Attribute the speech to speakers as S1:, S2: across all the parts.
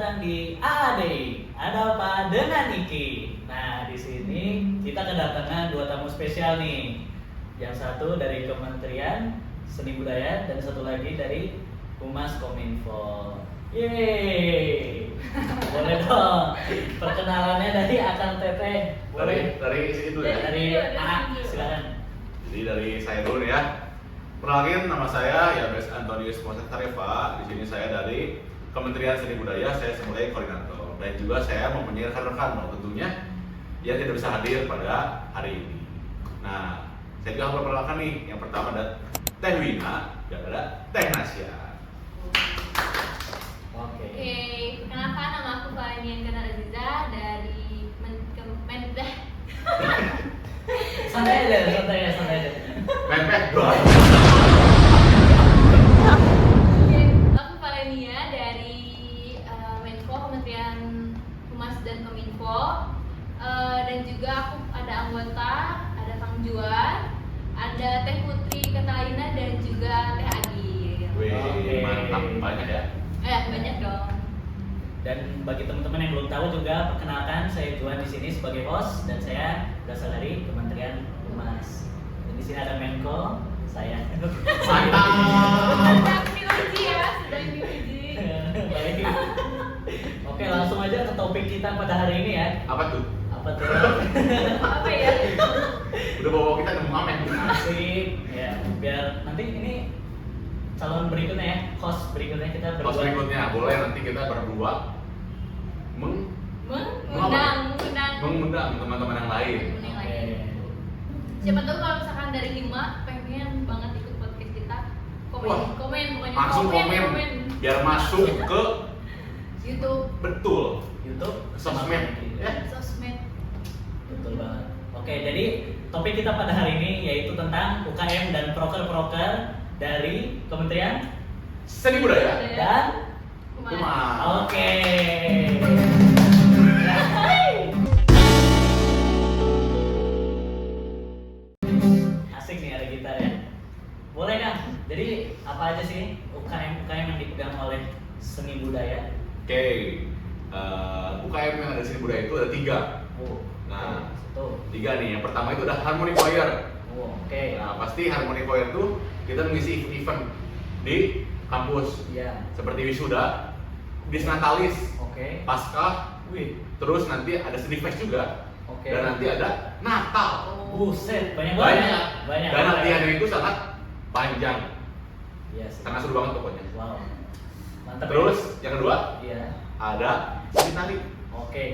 S1: datang di AAD. Ada apa dengan Iki? Nah, di sini kita kedatangan dua tamu spesial nih. Yang satu dari Kementerian Seni Budaya dan satu lagi dari Humas Kominfo. Yeay. Boleh dong. Perkenalannya dari Akang Teteh. Boleh.
S2: Dari situ ya.
S1: Dari A, silakan.
S2: Jadi dari saya dulu ya. Perkenalkan, nama saya Yabes Antonius Moses Tareva. Di sini saya dari Kementerian Seni Budaya, saya sebagai koordinator. Dan juga saya mempunyai rekan-rekan tentunya yang tidak bisa hadir pada hari ini. Nah, saya juga akan memperkenalkan nih. Yang pertama ada Teh Wina dan ada Teh Nasya.
S1: Oke.
S3: Perkenalkan, nama aku Fahanian Kana Aziza dari Mendah.
S1: Santai aja.
S2: Mepet doang.
S3: Aku Fahania dari Menko, Kementerian Humas dan Kominfo. Dan juga aku ada anggota, ada Kang Juan, ada Teh Putri Catalina dan juga Teh Agi.
S2: Wih, mantap, banyak ya.
S3: Banyak dong.
S1: Dan bagi teman-teman yang belum tahu juga, perkenalkan saya Juan di sini sebagai host dan saya berasal dari Kementerian Humas. Dan di sini ada Menko, saya.
S2: Mantap.
S3: Sedang diuji ya, sedang diuji.
S1: Baik. Oke, langsung aja ke topik kita pada hari ini ya.
S2: Apa tuh?
S1: Apa tuh?
S3: Apa ya?
S2: Udah bawa kita nemu amen.
S1: Asik. Ya, biar nanti ini calon berikutnya ya, host berikutnya kita berdua.
S2: Pas berikutnya boleh nanti kita berdua
S3: Mengundang
S2: teman-teman yang lain.
S1: Oke.
S3: Siapa tahu kalau misalkan dari 5 pengen banget ikut podcast kita,
S2: Wah,
S3: komen pokoknya
S2: Langsung komen biar masuk ke
S3: YouTube,
S2: betul
S1: YouTube,
S2: sosmed ya.
S3: sosmed.
S1: Betul banget. Oke, jadi topik kita pada hari ini yaitu tentang UKM dan proker-proker dari Kementerian
S2: Seni Budaya
S1: dan
S2: Humas.
S1: Oke. Asik nih ada gitar ya. Boleh kan? Jadi apa aja sih UKM yang dipegang oleh seni budaya?
S2: Oke, UKM yang ada di Seni Budaya itu ada 3.
S1: Oh,
S2: Nah,
S1: satu.
S2: 3 nih. Yang pertama itu ada Harmony Choir.
S1: Oh, oke.
S2: Nah, pasti Harmony Choir itu kita mengisi event di kampus
S1: Iya.
S2: seperti wisuda, disnatalis,
S1: Oke.
S2: Paskah, terus nanti ada Seni Fest juga.
S1: Oke.
S2: Dan nanti ada Natal.
S1: Buset, banyak banget.
S2: Banyak. Dan latihannya itu sangat panjang.
S1: Iya sih.
S2: Sangat seru banget pokoknya.
S1: Wow. Mantap.
S2: Terus yang kedua
S1: Iya.
S2: ada Seni Tari.
S1: Oke.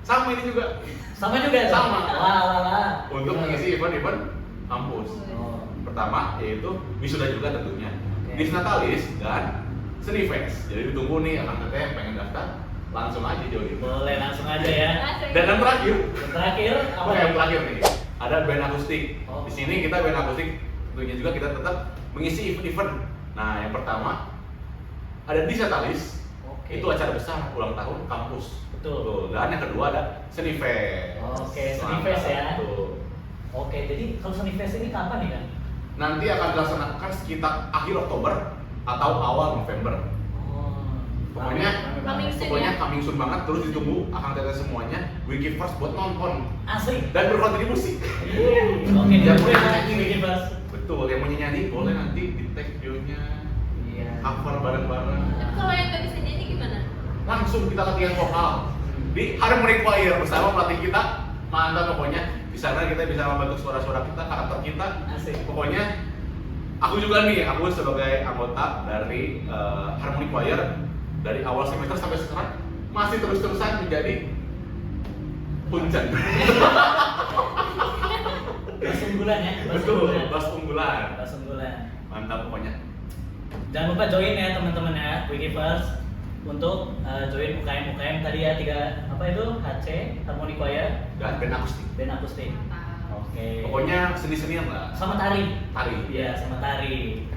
S2: Sama ini juga
S1: Sama juga tuh?
S2: Sama.
S1: Wah.
S2: untuk mengisi event-event kampus.
S1: Oh.
S2: Pertama yaitu wisuda juga tentunya.
S1: Oke.
S2: Disnatalis dan Seni Fest. Jadi ditunggu nih akan teteh yang pengen daftar langsung aja join.
S1: Boleh langsung aja ya.
S2: Dan yang terakhir,
S1: Yang terakhir apa?
S2: oke yang terakhir nih ada band akustik.
S1: Oh.
S2: Di sini kita band akustik tentunya juga kita tetap mengisi event-event. Nah yang pertama ada Disnatalis.
S1: Oke.
S2: Itu acara besar ulang tahun kampus.
S1: Betul.
S2: Tuh, dan yang kedua ada Seni Fest.
S1: Oke, Seni Fest ya.
S2: Tuh.
S1: Oke, jadi kalau Seni Fest ini kapan nih kan?
S2: Nanti akan dilaksanakan sekitar akhir Oktober atau awal November.
S1: Oh.
S2: Pokoknya
S3: Coming soon
S2: Pokoknya
S3: ya?
S2: coming soon banget, terus ditunggu akan teteh semuanya Wiki First buat nonton
S1: Asik.
S2: dan berkontribusi.
S1: Oke,
S2: Yang
S1: jadi
S2: mau
S1: gue
S2: nyanyi
S1: Wiki
S2: nih,
S1: First.
S2: betul, yang mau nyanyi boleh nanti di tag videonya,
S1: Iya.
S2: cover bareng-bareng.
S3: Tapi kalau yang nggak bisa nyanyi gimana?
S2: Langsung kita latihan vokal di Harmony Choir bersama pelatih kita. Mantap pokoknya. Di sana kita bisa membentuk suara-suara kita, karakter kita.
S1: Asik.
S2: Pokoknya aku juga nih, aku sebagai anggota dari Harmony Choir dari awal semester sampai sekarang masih terus-terusan menjadi puncan.
S1: Bass unggulan ya.
S2: Betul, bass unggulan.
S1: Bass unggulan.
S2: Mantap pokoknya.
S1: Jangan lupa join ya teman-teman ya, Wiki First untuk join UKM tadi ya 3 apa itu HC Harmony Choir
S2: Dan band akustik.
S1: band akustik.
S3: Mantap.
S1: Oke.
S2: Pokoknya seni-senian lah.
S1: sama tari.
S2: Tari.
S1: Iya, sama tari.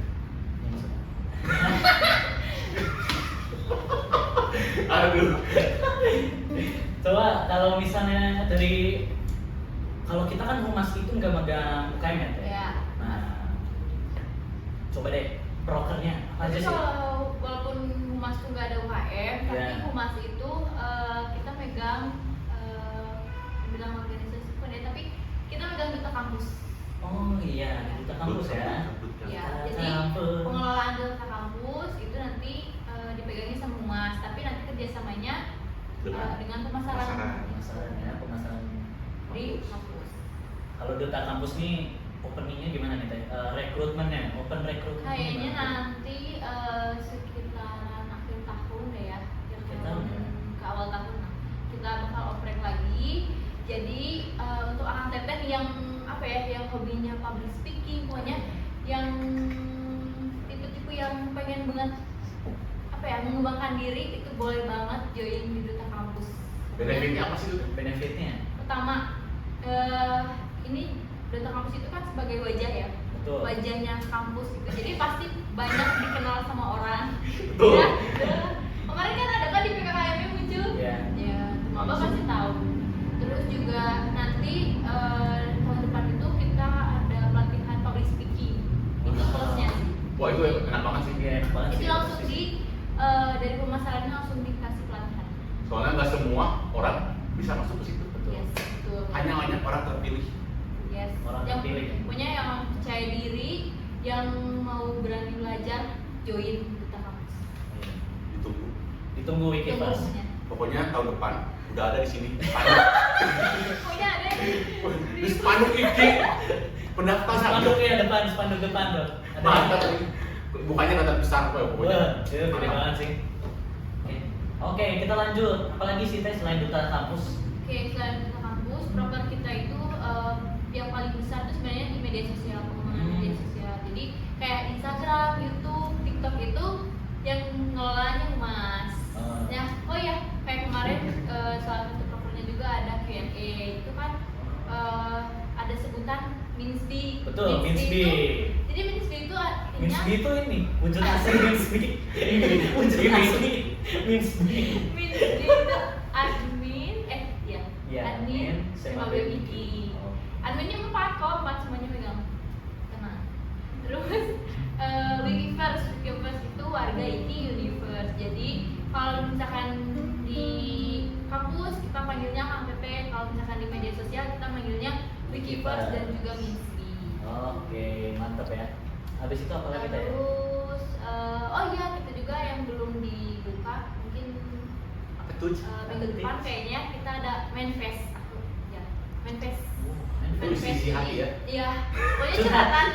S2: Aduh.
S1: Coba kalau misalnya dari kalau kita kan humas itu nggak megang UKM ya, Teh?
S3: Ya.
S1: Nah, coba deh prokernya apa aja
S3: Tapi
S1: sih?
S3: kalau walaupun humas tuh nggak ada UKM, tapi
S1: Ya.
S3: humas itu megang bilang organisasi pun ya, tapi kita megang duta kampus.
S1: Oh iya, di duta kampus ya.
S3: Ya,
S1: Duta
S3: jadi
S1: kampus.
S3: pengelolaan duta kampus itu nanti dipegangnya sama humas, tapi nanti kerjasamanya dengan pemasaran
S1: Pemasaran
S3: di kampus.
S1: Kalau duta kampus nih openingnya gimana nih teh? Rekrutmennya, open rekrutmen.
S3: Kayaknya nanti sekitaran akhir tahun deh ya,
S1: Akhir tahun ya?
S3: ke awal tahun lah. Kita bakal oprek lagi. Jadi untuk akang teteh yang apa ya, yang hobinya public speaking, pokoknya yang tipe-tipe yang pengen banget apa ya, mengembangkan diri, itu boleh banget join di duta kampus.
S2: Benefitnya apa sih itu?
S1: Benefitnya?
S3: Pertama, ini duta kampus itu kan sebagai wajah ya.
S1: Betul.
S3: Wajahnya kampus gitu, jadi pasti banyak dikenal sama orang.
S2: Betul.
S3: Ya, kemarin kan ada kan di PKKMB muncul.
S1: Iya.
S3: Ya, semua abang pasti tahu. Terus juga nanti tahun depan itu kita ada pelatihan public speaking. Itu plusnya sih.
S2: Wah itu enak banget sih.
S1: Iya, enak banget
S3: Itu
S1: sih.
S3: langsung dari pemasarannya langsung dikasih pelatihan.
S2: Soalnya nggak semua orang bisa masuk ke situ.
S1: Betul.
S3: Yes, betul.
S2: Hanya orang terpilih.
S3: Yes.
S1: Orang
S3: yang
S1: terpilih.
S3: punya yang percaya diri, yang mau berani belajar, join duta kampus.
S1: Iya.
S2: Ditunggu.
S1: Ditunggu
S3: Tunggu
S1: Wikifers.
S3: pokoknya.
S2: Pokoknya tahun depan udah ada di sini.
S3: Pokoknya ada
S2: Di spanduk iki pendaftaran.
S1: Spanduk depan tuh. Ada
S2: Mantap. Bukannya kata besar kok pokoknya.
S1: Wah, itu gede banget sih. Oke, kita lanjut. Apalagi sih teh selain duta kampus?
S3: Oke, selain duta kampus, program kita itu yang paling besar itu sebenarnya di media sosial, pengembangan
S1: Hmm.
S3: media sosial. Jadi kayak Instagram, YouTube, TikTok itu yang ngelolanya humas. Ya, oh ya, kayak kemarin salah satu programnya juga ada Q&A. Itu kan ada sebutan Minsbi.
S1: Betul, Minsbi.
S3: Jadi Minsbi itu artinya
S1: Minsbi itu ini, wujud asli Minsbi. Ini wujud asli Minsbi.
S3: Minsbi itu admin,
S1: Iya,
S3: admin sama BPI.
S1: Oh.
S3: Adminnya 4 kok, 4 semuanya pegang. Tenang. Terus Wikifers itu warga IKI Universe. Jadi kalau misalkan di kampus kita panggilnya Kang Pepe, kalau misalkan di media sosial kita manggilnya Wikifers dan juga Minsbi.
S1: Oke, mantap ya. Habis itu apa lagi teh?
S3: Terus oh iya, kita juga yang belum dibuka mungkin
S2: Apa tuh?
S3: minggu depan kayaknya kita ada manifest. Ya, manifest.
S2: Itu isi hati ya?
S3: Iya, pokoknya curhatan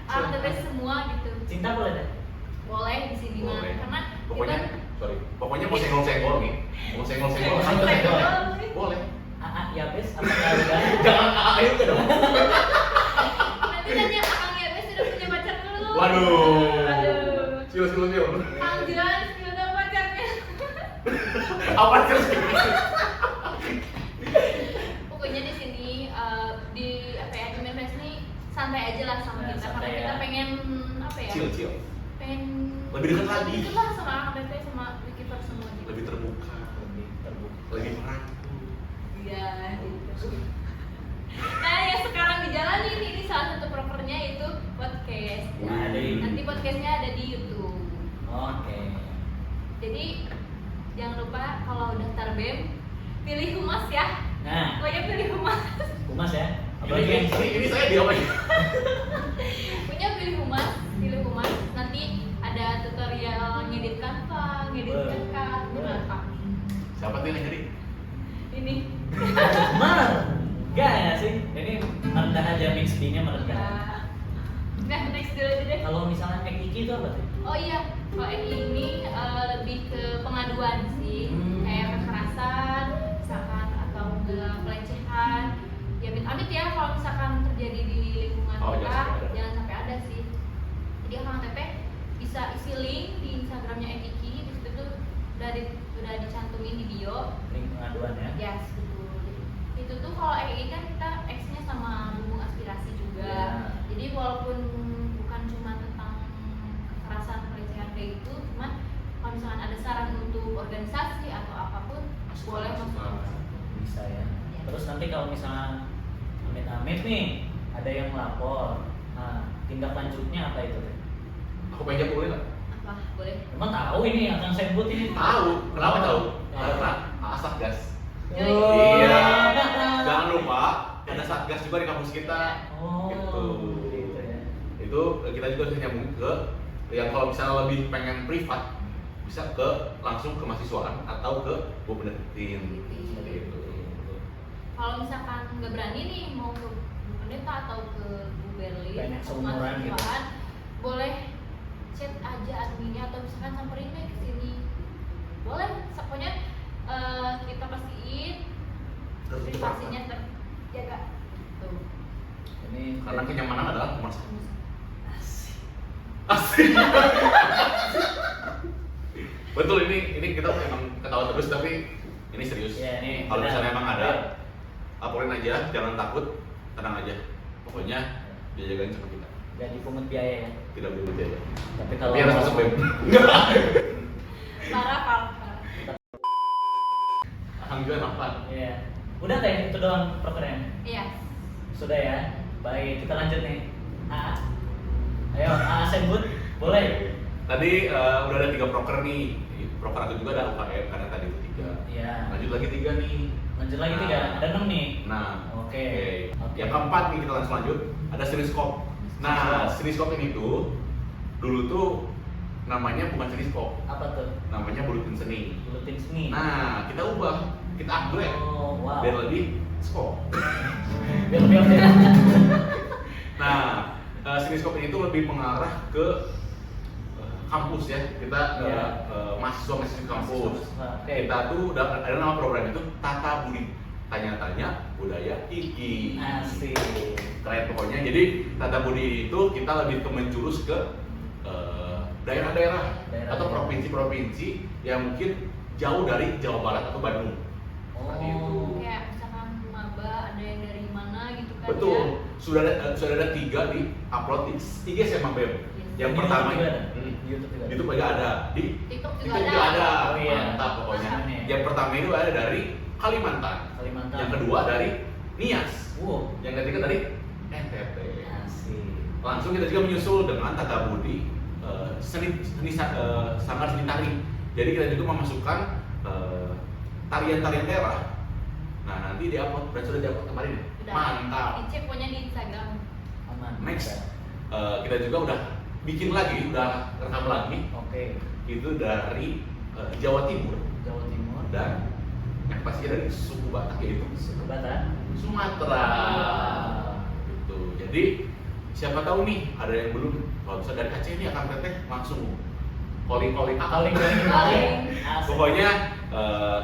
S3: orang terus semua gitu.
S1: Cinta boleh teh?
S3: Boleh di sini mah,
S2: Boleh.
S3: karena
S2: Pokoknya,
S3: kita
S2: pokoknya mau senggol-senggol nih. Mau senggol-senggol.
S3: Senggol-senggol.
S2: Boleh.
S1: Ya bes, apakah udah?
S2: Jangan ayo ke dong.
S3: nanti nanya Akang Yabes sudah punya pacar belum?
S2: Waduh.
S3: Aduh.
S2: Sil.
S3: Kang Jan sudah pacarnya.
S2: Apa sih?
S3: Pokoknya di sini di apa ya, di Manifest nih santai aja lah sama
S1: Nah,
S3: kita,
S1: santai
S3: karena kita
S1: ya.
S3: pengen apa ya?
S2: Cil.
S3: Pengen
S2: Lebih dekat lagi.
S3: Deket lah sama Akang Teteh sama Wikifers semua gitu.
S2: Lebih terbuka,
S1: Lebih terbuka.
S2: lebih merangkul.
S3: Iya, gitu. Nah, yang sekarang dijalani ini salah satu propernya itu podcast.
S1: Nah,
S3: Nanti podcastnya ada di YouTube.
S1: Oke.
S3: Jadi jangan lupa kalau daftar BEM pilih humas ya.
S1: Nah,
S3: Pokoknya pilih humas.
S1: humas ya. Apalagi yang
S2: Ini saya diapain?
S3: Punya pilih humas. Nanti ada tutorial ngedit Canva, ngedit
S1: Wah.
S3: CapCut, apa.
S2: Siapa tuh yang jadi?
S3: Ini.
S1: Mar. Enggak ya sih. Ini merendah aja mix B-nya merendah.
S3: Ya. Nah, next dulu aja deh.
S1: Kalau misalnya Eki itu apa sih?
S3: Oh iya, kalau ini lebih ke pengaduan sih, kayak kekerasan, misalkan atau enggak pelecehan. Ya amit-amit ya kalau misalkan terjadi di lingkungan
S2: Oh,
S3: kita,
S2: jangan
S3: jangan sampai ada sih. Jadi Kang Tepe bisa isi link di Instagramnya Ekiki, di situ tuh udah dicantumin di bio.
S1: Link pengaduan ya.
S3: Yes, betul. Itu tuh kalau Ekiki kan kita X-nya sama lumbung aspirasi juga.
S1: Ya.
S3: Jadi walaupun bukan cuma tentang kekerasan pelecehan kayak gitu, cuman kalau misalkan ada saran untuk organisasi atau apapun boleh masuk.
S1: Bisa ya.
S3: Ya.
S1: Terus nanti kalau misalnya amit-amit nih ada yang melapor, nah tindak lanjutnya apa itu? Teh?
S2: Aku pengen boleh nggak?
S3: Apa? Boleh?
S1: Emang tahu ini yang akan saya sebut ini?
S2: Tahu. Kenapa tahu?
S1: Kenapa?
S2: Karena asap gas. kampus kita.
S1: Oh,
S2: Gitu.
S1: gitu ya.
S2: Itu kita juga bisa nyambung ke yang kalau misalnya lebih pengen privat bisa ke langsung ke mahasiswaan atau ke Bu Peneliti seperti itu.
S3: Kalau misalkan nggak berani nih mau ke Bu Pendeta atau ke Bu Berlin
S1: Banyak
S3: atau
S1: seumuran gitu.
S3: mahasiswaan, boleh chat aja adminnya atau misalkan samperin deh ke sini. Boleh, pokoknya kita pastiin privasinya terjaga. Tuh.
S1: Ini
S2: Karena kenyamanan adalah nomor satu.
S1: asik.
S2: Asik. Betul, ini kita emang ketawa terus tapi ini serius.
S1: Ya, ini
S2: Kalau
S1: benar.
S2: misalnya emang ada, laporin aja, jangan takut, tenang aja. Pokoknya dijagain sama kita.
S1: Gak dipungut biaya ya.
S2: Tidak boleh biaya.
S1: Tapi kalau
S2: Tapi harus masuk BEM.
S3: Parah.
S2: Alhamdulillah nampak.
S1: Iya. Udah teh itu doang prokernya.
S3: Iya.
S1: Sudah ya. Baik, kita lanjut nih. Ayo, sebut boleh.
S2: Tadi udah ada 3 proker nih. Proker aku juga ada UKM karena tadi itu 3.
S1: Iya.
S2: Lanjut lagi 3 nih.
S1: Lanjut lagi 3. Ada 6 nih.
S2: Nah,
S1: Oke.
S2: Yang keempat nih kita langsung lanjut. Ada Siniskop. Nah, Siniskop ini tuh dulu tuh namanya bukan Siniskop,
S1: Apa tuh?
S2: namanya Buletin Seni.
S1: Buletin seni.
S2: Nah, kita ubah, kita upgrade
S1: Oh, wow.
S2: biar lebih skop.
S1: Biar lebih update.
S2: Nah, Siniskop ini tuh lebih mengarah ke kampus ya. Kita
S1: Iya.
S2: mahasiswa kampus.
S1: Oke.
S2: Kita tuh udah ada nama program itu Tata Budi, tanya-tanya budaya IKI.
S1: Asik.
S2: Keren pokoknya. Jadi Tata Budi itu kita lebih ke menjurus ke daerah-daerah
S1: Daerah.
S2: atau provinsi-provinsi yang mungkin jauh dari Jawa Barat atau Bandung. Seperti itu.
S3: Kayak misalkan maba ada yang dari mana gitu kan.
S2: Betul.
S3: Ya.
S2: Sudah ada 3 di upload di IG sama BEM. Yang
S1: Di
S2: pertama
S1: YouTube juga ada?
S2: Hmm.
S1: Di YouTube juga ada?
S2: YouTube juga ada. Di
S3: TikTok juga
S2: TikTok
S3: ada.
S2: juga ada.
S1: Oh iya.
S2: Mantap pokoknya.
S1: Mantap nih.
S2: Yang pertama itu ada dari Kalimantan.
S1: Kalimantan.
S2: Yang kedua dari Nias.
S1: Wow.
S2: Yang ketiga dari NTT.
S1: Asik.
S2: Langsung kita juga menyusul dengan Tata Budi sanggar seni tari. Jadi kita juga memasukkan tarian-tarian daerah. Nah, nanti diupload, dan sudah diupload kemarin.
S3: Udah.
S2: Mantap.
S3: Dicek pokoknya di Instagram.
S1: Aman.
S2: Next, kita juga udah bikin lagi, udah rekam lagi.
S1: Oke.
S2: Itu dari Jawa Timur
S1: Jawa Timur
S2: dan yang pasti dari suku Batak yaitu
S1: suku Batak.
S2: Sumatera. Gitu. Jadi siapa tahu nih ada yang belum, kalau bisa dari Aceh ini akan teteh langsung calling.
S1: Calling. Asik.
S2: Pokoknya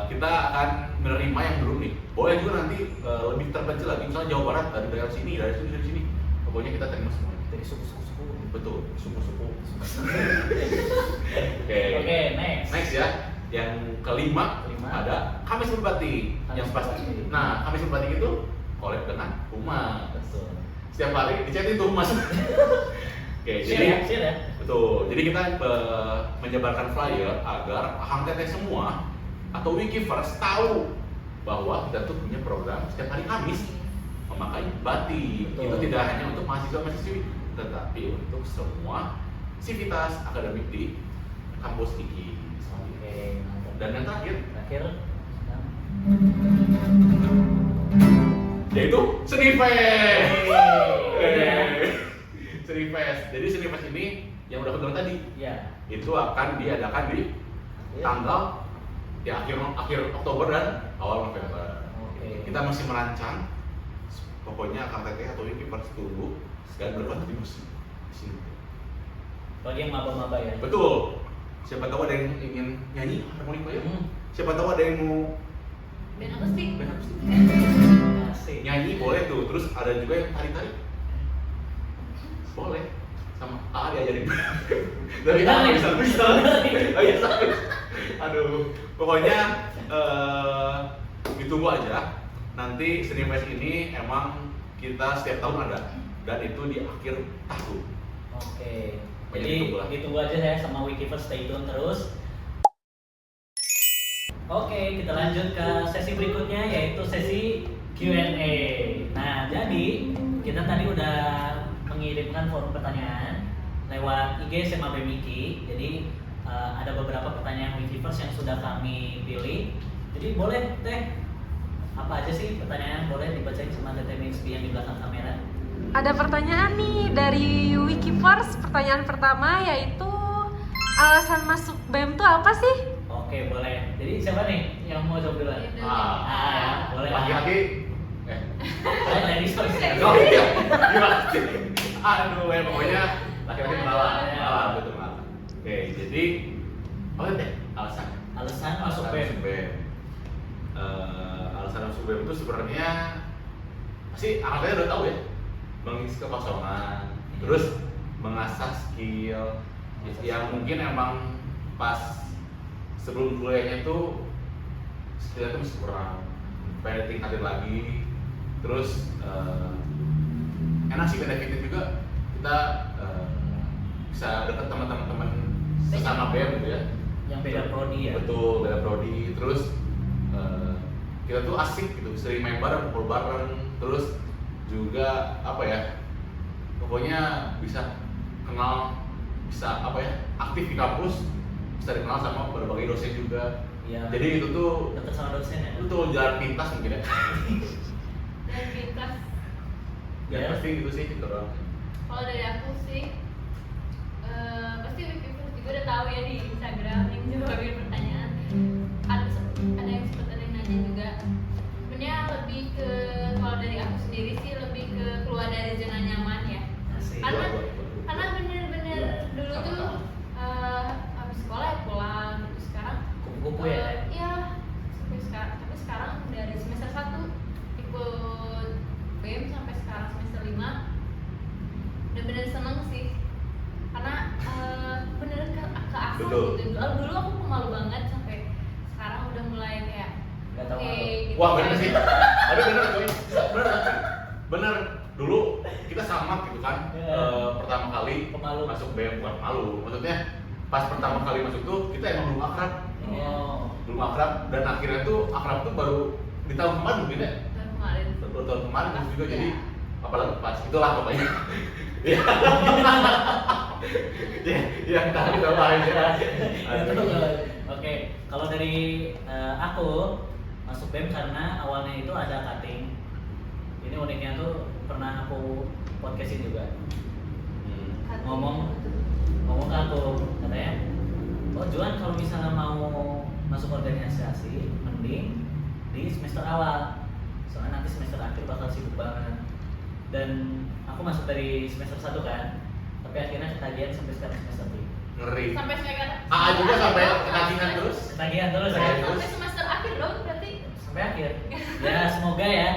S2: kita akan menerima yang belum nih. Boleh juga nanti lebih terpencil lagi, misalnya Jawa Barat dari daerah sini, dari sini. Pokoknya kita terima semua.
S1: Dari suku-suku.
S2: Betul, suku-suku.
S1: Oke, next.
S2: Next ya. Yang kelima ada Kamis Berbati. Yang pasti. Nah, Kamis Berbati itu collab dengan Humas.
S1: Betul.
S2: Setiap hari dicetin tuh Humas. Oke,
S1: Share
S2: jadi
S1: ya?
S2: betul. Jadi kita menyebarkan flyer agar Ahang Teteh semua atau Wikifers tahu bahwa kita tuh punya program setiap hari Kamis memakai batik.
S1: Betul.
S2: Itu tidak hanya untuk mahasiswa-mahasiswi, tetapi untuk semua sivitas akademik di kampus IKI.
S1: Oke, mantap.
S2: Dan yang terakhir yaitu Senifest. Senifest. Jadi Senifest ini yang udah kedengar tadi
S1: Ya.
S2: itu akan diadakan di tanggal ya akhir Oktober dan awal November.
S1: Oke.
S2: Kita masih merancang. Pokoknya akan teteh atau Wikifers tunggu dan berkontribusi di sini.
S1: Bagi yang maba-maba ya.
S2: Betul. Siapa tahu ada yang ingin nyanyi harmonika ya? Siapa tahu ada yang mau
S3: Dan akustik.
S2: band akustik?
S1: Asik.
S2: Nyanyi boleh tuh. Terus ada juga yang tari-tari. Boleh. Sama diajarin. Dari
S1: Kita
S2: bisa. Oh iya, sampai. Aduh. Pokoknya ditunggu aja. Nanti Senifest ini emang kita setiap tahun ada dan itu di akhir tahun.
S1: Oke.
S2: Banyak
S1: Jadi
S2: ditunggu lah.
S1: ditunggu aja ya sama Wikifers, stay tune terus. Oke, kita lanjut ke sesi berikutnya yaitu sesi Q&A. Nah, jadi kita tadi udah mengirimkan form pertanyaan lewat IG SMA BMIKI. Jadi ada beberapa pertanyaan Wikifers yang sudah kami pilih. Jadi boleh teh Apa aja sih pertanyaan? Boleh dibacain sama Teteh Minsky yang di belakang kamera.
S4: Ada pertanyaan nih dari Wikifers. Pertanyaan pertama yaitu alasan masuk BEM tuh apa sih?
S1: Oke, boleh. Jadi siapa nih yang mau jawab duluan?
S3: Itu.
S1: Ya, boleh.
S2: Laki-laki
S1: Dari sorry.
S2: oh iya gimana sih? Aduh ya pokoknya laki-laki kenalan betul malah. Oke jadi apa deh alasan
S1: Alasan masuk BEM.
S2: Alasan masuk BEM itu sebenarnya pasti angkatannya udah tahu ya, mengisi kekosongan, terus mengasah skill yang mungkin emang pas sebelum kuliahnya tuh skillnya tuh masih kurang, pengen tingkatin lagi. Terus enak sih benefitnya juga, kita bisa deket sama teman-teman sesama BEM gitu ya,
S1: Yang beda prodi ya.
S2: betul, beda prodi. Terus kita tuh asik gitu, sering main bareng, kumpul bareng. Terus juga apa ya, pokoknya bisa kenal, bisa apa ya, aktif di kampus, bisa dikenal sama berbagai dosen juga.
S1: Iya.
S2: Jadi itu tuh
S1: Deket sama dosen ya.
S2: betul jalan pintas mungkin ya.
S3: Dan kita
S2: Ya
S1: Ya.
S2: pasti gitu sih, gitu doang.
S3: kalau dari aku sih pasti Wikifers juga udah tahu ya di Instagram yang jawabin pertanyaan. Ada yang sempat ada yang nanya juga. Sebenarnya lebih ke, kalau dari aku sendiri sih lebih ke keluar dari zona nyaman ya.
S1: Asik.
S3: Karena bener-bener dulu tuh
S2: Sama-sama.
S3: habis sekolah ya pulang gitu. Sekarang
S1: Kupu-kupu ya.
S3: iya, sampai sekarang dari semester 1 ikut BEM sampai sekarang semester 5 bener-bener seneng sih karena bener ke asal
S2: Betul.
S3: gitu. Dulu aku pemalu banget sampai sekarang udah mulai kayak
S1: Nggak tahu malu.
S3: gitu.
S2: Wah bener sih, tapi bener coy, bener dulu kita sama gitu kan.
S1: Iya.
S2: Pertama kali
S1: Pemalu.
S2: masuk BEM, bukan malu, maksudnya pas pertama kali masuk tuh kita emang belum akrab,
S1: Oh.
S2: belum akrab, dan akhirnya tuh akrab tuh baru di tahun kemarin mungkin ya,
S3: Tahun kemarin.
S2: baru tahun kemarin juga. Jadi
S3: Iya.
S2: apalagi pas itulah pokoknya. Ya, ya, kita lain ya.
S1: Oke, kalau dari aku masuk BEM karena awalnya itu ada cutting. Ini uniknya tuh pernah aku podcastin juga. Ngomong ke aku katanya, oh Juan kalau misalnya mau masuk organisasi mending di semester awal, soalnya nanti semester akhir bakal sibuk banget. Dan aku masuk dari semester 1 kan, tapi akhirnya ketagihan sampai sekarang semester 3.
S2: Ngeri.
S3: Sampai semester
S2: Juga sampai ketagihan terus.
S1: Ketagihan terus ya.
S2: Ketagihan.
S3: sampai semester akhir dong berarti.
S1: Sampai akhir. Ya semoga ya,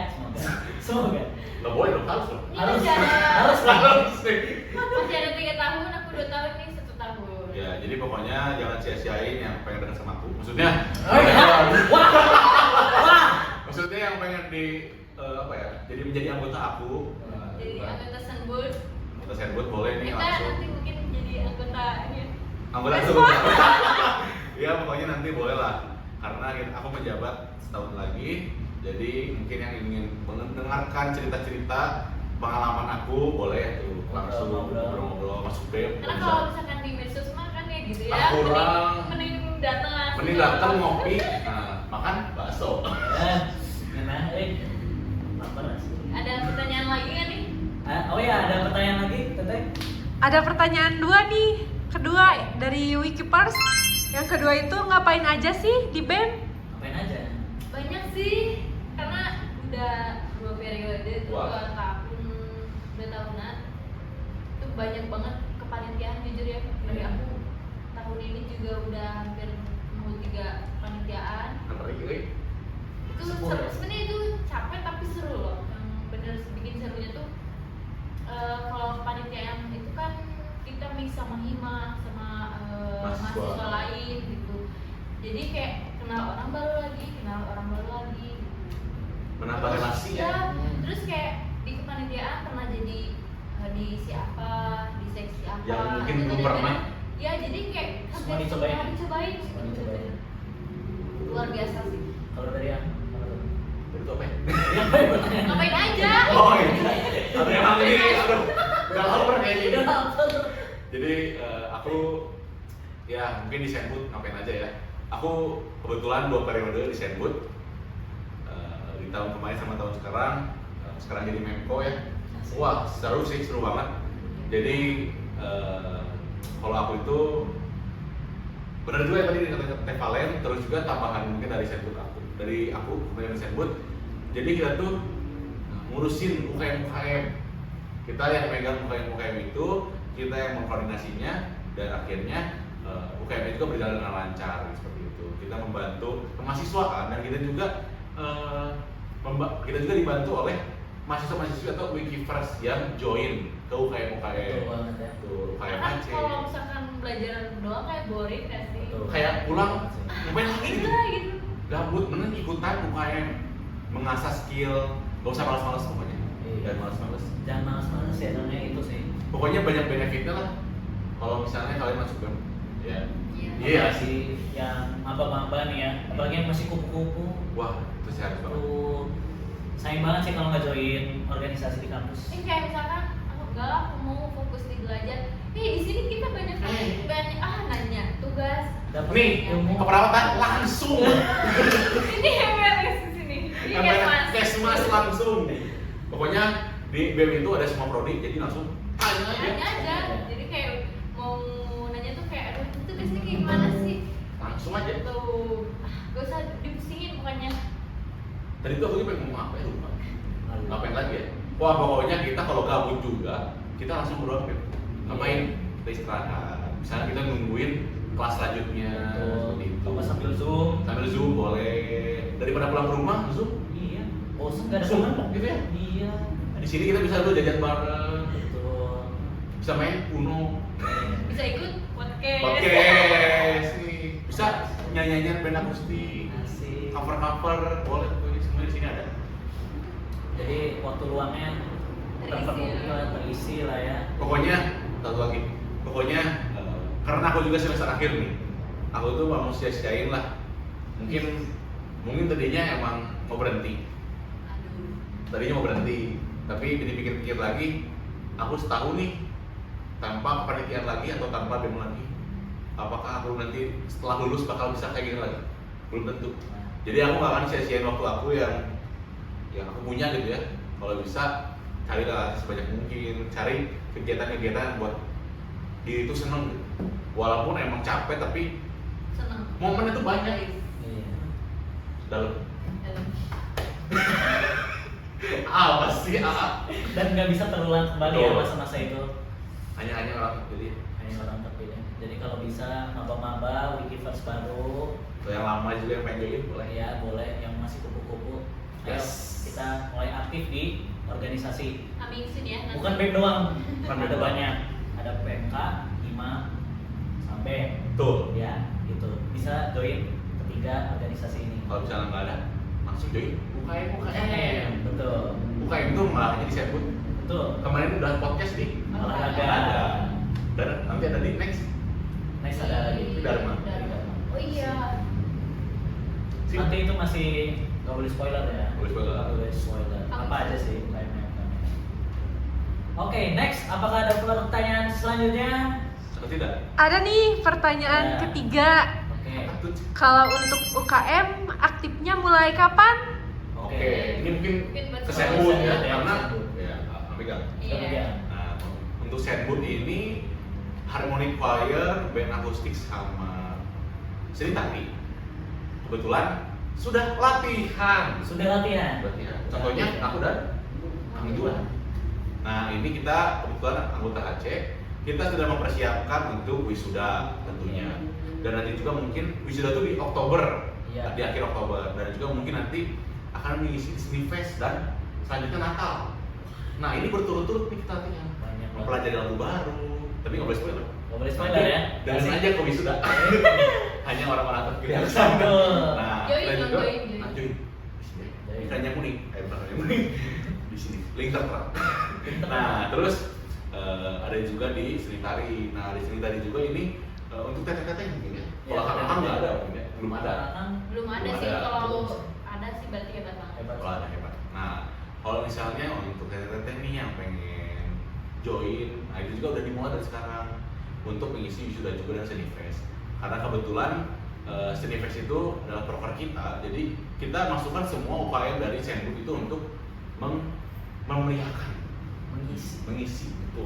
S1: semoga.
S2: Lo boleh dong, harus loh.
S3: Ini
S1: Harus,
S3: masih ada
S1: harus.
S3: masih ada 3 tahun, aku 2 tahun nih 1 tahun.
S2: Ya, jadi pokoknya jangan sia-siain yang pengen dekat sama aku. Maksudnya,
S1: Oh iya. Wah. Wah.
S2: maksudnya yang pengen di apa ya? Jadi menjadi anggota aku.
S3: Jadi anggota Senbud.
S2: Anggota Senbud boleh nih
S3: Kita
S2: langsung.
S3: nanti mungkin jadi anggota ini.
S2: Anggota
S3: Respon.
S2: tuh. Ya pokoknya nanti boleh lah. Karena aku menjabat setahun lagi. Jadi mungkin yang ingin mendengarkan cerita-cerita pengalaman aku boleh tuh langsung ngobrol-ngobrol masuk BEM.
S3: Karena kalau misalkan di medsos mah kan kayak gitu ya.
S2: Ah, kurang.
S3: Mending datang langsung.
S2: Mending datang ngopi, nah, makan bakso.
S1: Ya, nah, lapar sih.
S3: Ada pertanyaan lagi nggak nih?
S1: Oh ya, ada pertanyaan lagi, Teteh?
S4: Ada pertanyaan 2 nih. Kedua dari Wikipers. Yang kedua itu ngapain aja sih di BEM?
S1: Ngapain aja?
S3: Banyak sih, karena udah 2 periode tuh,
S2: Wah.
S3: 2 tahun, 2 tahunan. Itu banyak banget kepanitiaan jujur ya. Dari aku tahun ini juga udah hampir mau 3 kepanitiaan.
S2: Ngeri.
S3: Itu
S1: Sepuluh.
S3: seru, sebenarnya itu capek tapi seru loh. Yang bener bikin serunya tuh kalau kepanitiaan itu kan kita mix sama hima sama
S2: Mahasiswa.
S3: mahasiswa lain gitu. Jadi kayak kenal orang baru lagi gitu.
S2: Menambah
S3: Terus,
S2: relasi
S3: ya,
S2: ya.
S3: terus kayak di kepanitiaan pernah jadi di siapa, di seksi apa.
S2: Yang mungkin
S3: Itu
S2: belum
S3: bener-bener-
S2: pernah.
S3: Ya jadi kayak
S1: Semua
S3: hampir
S1: dicobain.
S3: semua dicobain.
S1: Semua dicobain.
S3: Luar biasa sih.
S1: Kalau dari aku, apa tuh?
S2: Itu apa ya?
S1: Ngapain pertanyaan?
S3: Ngapain aja?
S2: Oh iya. Tapi emang ini aduh, udah lapar kayaknya ini.
S1: Udah lapar.
S2: Jadi aku ya mungkin di Senbud ngapain aja ya. Aku kebetulan 2 periode di Senbud. Di di tahun kemarin sama tahun sekarang jadi Menko ya.
S1: Asik.
S2: Wah seru sih, seru banget. Jadi kalau aku itu benar juga yang tadi dikatakan Teh Valen, terus juga tambahan mungkin dari aku kemudian dari Senbud. Jadi kita tuh ngurusin UKM, kita yang megang UKM itu, kita yang mengkoordinasinya, dan akhirnya UKM itu juga berjalan dengan lancar seperti itu. Kita membantu mahasiswa kan, dan kita juga dibantu oleh mahasiswa-mahasiswa atau Wikifers yang join ke UKM.
S1: Betul banget ya.
S2: Tuh, UKM
S3: Karena
S2: Aceh.
S3: kalau misalkan belajar doang kayak boring gak sih?
S1: Betul.
S2: Kayak pulang ngapain lagi gitu.
S3: Iya gitu.
S2: Gabut, mending ikutan UKM, mengasah skill, gak usah malas-malas pokoknya.
S1: Iya.
S2: Dan malas-malas.
S1: Jangan malas-malas ya, namanya itu sih.
S2: Pokoknya banyak benefitnya lah. Kalau misalnya kalian masuk ke ya.
S3: Iya.
S2: Iya.
S1: Apalagi yang maba-maba nih ya, apalagi yang masih kupu-kupu.
S2: Wah, itu sih harus banget.
S1: Tuh, sayang banget sih kalau nggak join organisasi di kampus.
S3: Kayak misalkan aku mau fokus di belajar. Di sini kita banyak nanya tugas.
S1: Dapat
S2: Nih,
S1: ilmu.
S2: keperawatan langsung.
S3: Ini MLS di sini. Ini kan
S2: Kesmas langsung. Pokoknya di BEM itu ada semua prodi, jadi langsung tanya aja.
S3: Nanya aja. Jadi kayak mau nanya tuh kayak aduh itu tugasnya kayak gimana sih?
S2: Langsung aja.
S3: Tuh, gak usah dipusingin pokoknya.
S2: Tadi tuh aku pengen ngomong apa ya lupa. Ngapain lagi ya? Wah pokoknya kita kalau gabut juga, kita langsung berdoa ngapain? Kita istirahat. Misalnya kita nungguin kelas selanjutnya. Seperti itu.
S1: Kalau sambil zoom.
S2: Sambil zoom boleh. Daripada pulang ke rumah zoom.
S1: Iya. Bosan nggak ada
S2: Zoom,
S1: teman.
S2: gitu ya?
S1: Iya.
S2: Di sini kita bisa dulu jajan bareng,
S1: Betul.
S2: bisa main Uno,
S3: Bisa ikut podcast.
S2: podcast nih, bisa nyanyi-nyanyian band akustik,
S1: Asik.
S2: cover boleh tuh semua di sini ada.
S1: Jadi waktu luangnya terisi lah ya.
S2: Pokoknya satu lagi, pokoknya karena aku juga semester akhir nih, aku tuh mau sia-siain lah. Mungkin tadinya emang mau berhenti, tapi dipikir-pikir lagi, aku setahun nih tanpa kepanitiaan lagi atau tanpa BEM lagi. Apakah aku nanti setelah lulus bakal bisa kayak gini lagi? Belum tentu. Jadi aku gak akan sia-siain waktu aku yang aku punya gitu ya. Kalau bisa cari lah sebanyak mungkin, cari kegiatan-kegiatan buat diri itu seneng gitu. Walaupun emang capek tapi
S3: Seneng.
S2: momennya tuh banyak.
S1: Iya.
S2: Dalam
S3: Dalam.
S2: apa sih?
S1: Dan nggak bisa terulang kembali ya
S2: Betul.
S1: masa-masa itu.
S2: Hanya orang jadi
S1: Hanya orang terpilih. Jadi kalau bisa maba-maba, Wikifers baru,
S2: yang lama juga yang pengen join boleh.
S1: ya boleh yang masih kupu-kupu. Ayo
S2: Yes.
S1: kita mulai aktif di organisasi.
S3: Amingsin ya. nanti.
S1: Bukan BEM doang,
S2: Bukan BEM
S1: ada
S2: doang.
S1: banyak. Ada PMK, IMA, sampai
S2: Tuh.
S1: ya gitu. Bisa join ketiga organisasi ini.
S2: Kalau misalnya nggak ada, langsung join UKM.
S1: Betul.
S2: UKM itu malah jadi sebut.
S1: Betul.
S2: Kemarin udah podcast nih.
S1: Olahraga.
S2: Ada. Dan nanti ada di next.
S1: Next ada lagi.
S2: Di Dharma.
S3: Oh iya.
S2: Sip.
S1: Nanti itu masih nggak boleh spoiler ya.
S2: Boleh spoiler.
S1: Nggak boleh spoiler.
S3: Apa
S1: Apa
S3: itu?
S1: aja sih UKM-nya? Oke, next. Apakah ada pertanyaan selanjutnya?
S2: Atau tidak?
S4: Ada nih pertanyaan
S1: Ya.
S4: ketiga.
S1: Oke.
S2: Atut.
S4: Kalau untuk UKM aktifnya mulai kapan?
S2: Oke. Ini mungkin
S3: Mungkin buat
S2: kesebut
S1: sekolah
S2: ya,
S1: saya,
S2: karena
S1: kesebut.
S2: ya, pegang.
S3: Iya.
S2: Nah, untuk Senbud ini Harmonic Choir, band akustik sama seni tari. Kebetulan sudah latihan.
S1: Sudah latihan.
S2: Contohnya aku dan Kang Juan. Nah, ini kita kebetulan anggota Aceh. Kita sudah mempersiapkan untuk wisuda tentunya. Dan nanti juga mungkin wisuda itu di Oktober,
S1: Iya.
S2: di akhir Oktober. Dan juga mungkin nanti akan mengisi Seni Fest dan selanjutnya Natal. Nah, ini berturut-turut nih kita latihan.
S1: Banyak banget.
S2: Mempelajari lagu baru, tapi nggak boleh spoiler.
S1: Nggak boleh spoiler ya.
S2: Dan
S1: Masih-
S2: aja ke wisuda. Hanya orang-orang terpilih yang
S1: Betul.
S2: sama. Nah,
S3: Join
S2: selain
S3: dong,
S2: juga,
S3: join.
S2: nah, join.
S1: Join.
S2: Ikannya kuning, bukan ikannya kuning. Di sini, link tertera. Nah, terus ada juga di seni tari. Nah, di seni tari juga ini untuk teteh-teteh mungkin ya. Kalau
S1: Ya,
S2: kakak nggak ada mungkin ya, belum ada.
S1: Kan
S3: Belum ada
S2: Belum
S3: sih,
S2: ada.
S3: kalau ada sih berarti hebat banget.
S1: hebat.
S2: Kalau ada hebat. Nah, kalau misalnya untuk teteh-teteh nih yang pengen join, nah itu juga udah dimulai dari sekarang untuk mengisi wisuda juga dan seni fest. Karena kebetulan Cinefex itu adalah proker kita, jadi kita masukkan semua upaya dari Zenbook itu untuk memeriahkan, mengisi itu.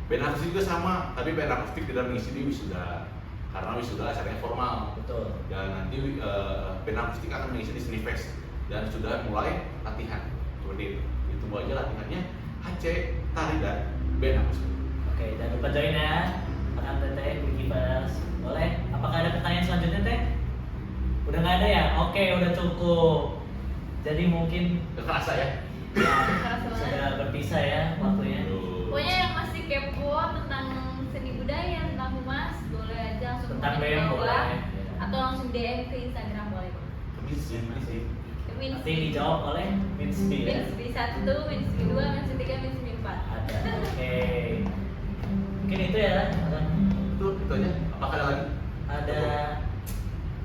S2: Band akustik juga sama, tapi band akustik tidak mengisi di wisuda karena wisuda acaranya formal.
S1: Betul.
S2: Dan nanti band akustik akan mengisi di Cinefex dan sudah mulai latihan seperti itu. Ditunggu aja latihannya HC, tari dan band akustik.
S1: Oke, jangan lupa join ya. Makan Teteh, Wikifers. Boleh? Apakah ada pertanyaan selanjutnya Teh? Udah nggak ada ya? Oke, udah cukup. Jadi mungkin
S2: Gak kerasa ya?
S1: ya,
S3: Kerasa banget.
S1: sudah berpisah ya waktunya.
S3: Pokoknya yang masih kepo tentang seni budaya, tentang humas, boleh aja langsung
S1: Tentang
S3: komen di
S1: BM
S3: bawah.
S1: boleh.
S3: Atau langsung DM ke Instagram boleh.
S2: Kemisi.
S3: Ke
S1: Nanti dijawab oleh Minspi ya.
S3: Minspi 1, Minspi 2, Minspi 3, Minspi 4.
S1: Ada. Oke. Mungkin itu ya.
S2: Itu aja. Apakah ada lagi?
S1: Ada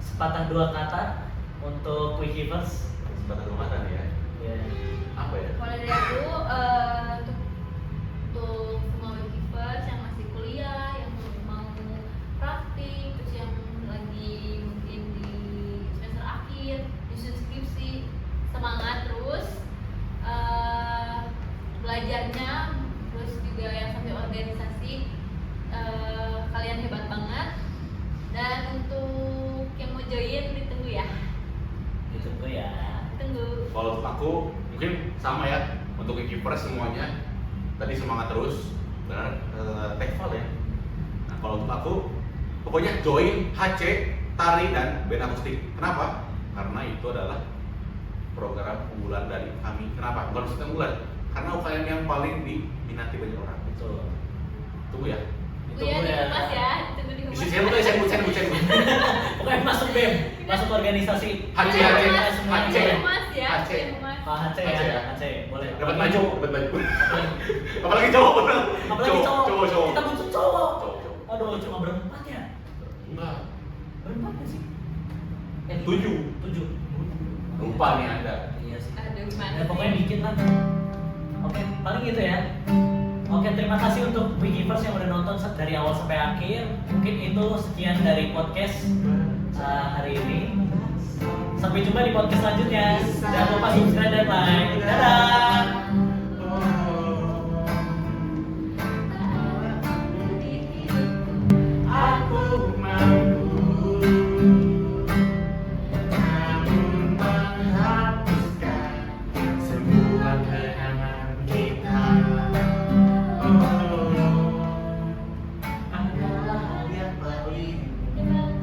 S1: sepatah dua kata untuk Wikifers.
S2: Sebatas rumah ya.
S1: Ya.
S2: Apa ya?
S3: Kalau dari aku untuk semua Wikifers yang masih kuliah, yang mau praktik, terus yang lagi mungkin di semester akhir, nyusun skripsi, semangat terus belajarnya, terus juga yang sampai organisasi, kalian hebat banget. Dan untuk yang mau join ditunggu ya,
S1: Ditunggu ya.
S3: tunggu.
S2: Kalau untuk aku mungkin sama ya. Untuk Wikifers semuanya tadi semangat terus, benar tekval ya. Nah kalau untuk aku pokoknya join HC, tari dan band akustik. Kenapa? Karena itu adalah program unggulan dari kami. Kenapa? Bukan maksudnya unggulan, karena UKM yang paling diminati banyak orang.
S1: Betul.
S2: Tunggu ya.
S3: Iya di humas ya, ditunggu di humas.
S2: Saya butuh, saya butuh.
S1: Pokoknya masuk BEM, masuk organisasi.
S2: HC,
S3: Iya,
S2: HC,
S3: humas,
S2: HC.
S3: di humas ya,
S2: HC.
S3: di humas.
S1: Pak HC
S2: HC
S1: ya,
S2: ya.
S1: HC boleh.
S2: Dapat baju. Apalagi cowok.
S1: Apalagi cowok.
S2: Cowok.
S1: Kita butuh cowok.
S2: Cowok.
S1: Aduh, cuma berempat ya?
S2: Enggak.
S1: Berempat nggak sih?
S2: 7. Lupa nih Anda.
S1: Iya sih.
S3: Aduh, gimana
S1: Ya, pokoknya
S3: sih?
S1: dikit lah. Oke, paling gitu ya. Oke, terima kasih untuk Wikifers yang udah nonton dari awal sampai akhir. Mungkin itu sekian dari podcast hari ini. Sampai jumpa di podcast selanjutnya. Jangan lupa subscribe dan like. Dadah.
S3: Gimana?